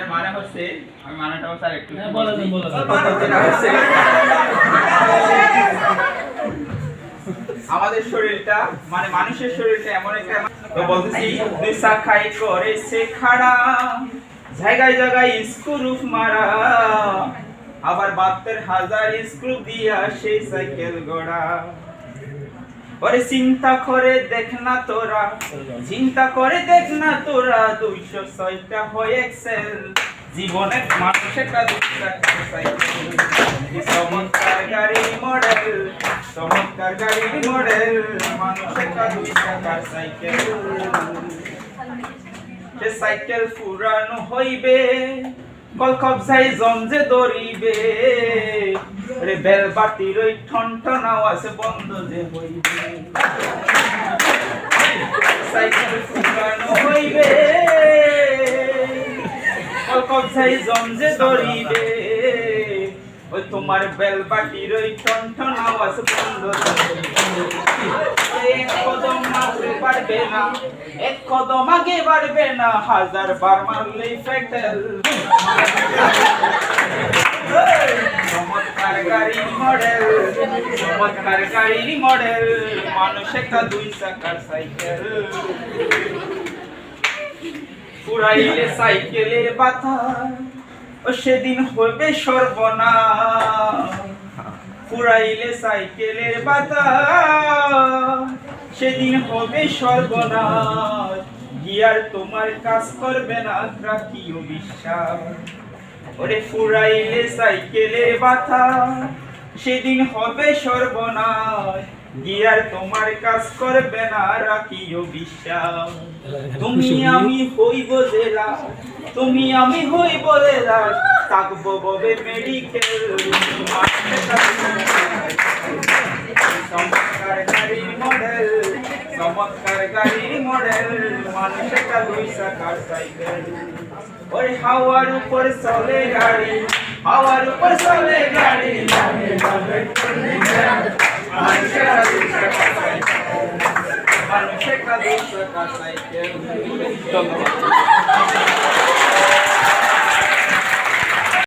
এটার মানে হচ্ছে আমি মানেটা স্যার একটু বলে দেন আমাদের শরীরটা মানে মানুষের শরীরটা এমন একটা তো বলতেছি দুই শাখাই করেছে খাড়া জায়গায় জায়গায় স্ক্রু মারা আবার 72,000 স্ক্রু দিয়া সেই সাইকেল গড়া ওরে চিন্তা করে দেখ না তোরা 206টা হয় এক্সেল জীবনে মানুষের কাজ চমৎকার গাড়ি মডেল মানুষের কাজ সাইকেল সে সাইকেল পুরানো হইবে কলকবজাই জমজে দরিবে রে বেল বাটির ওই ঠনঠন আওয়াজ বন্ধ যে হইবে সাইকেল পুরানো হইবে কলকবজাই জমজে দরিবে ওই তোমার বেল বাটির ওই ঠনঠন আওয়াজ বন্ধ এক কদম আগে বাড়বে না 1000 বার মারলেই ফেটেল চমৎকার গাড়ি মডেল মানুষ একটা 2 চাকার সাইকেল পুরাইলে সাইকেলের বাতা ও সেদিন হইবে সর্বনাশ পুরাইলে সাইকেলের বাতা সেদিন হবে সর্বনাশ গিয়ার তোমার কাজ করবে না রাখিও বিশ্বাস ওরে পুরাইলে সাইকেলের বাতা সেদিন হবে সর্বনাশ গিয়ার তোমার কাজ করবে না রাখিও বিশ্বাস তুমি আমি হইব জেলা থাকবো ববে মেডিকেল চমৎকার গাড়ির মডেল মানুষ একটা 2 চাকার সাইকেল ওই হাওয়ার উপর চলে গাড়ি মানুষ একটা 2 চাকার সাইকেল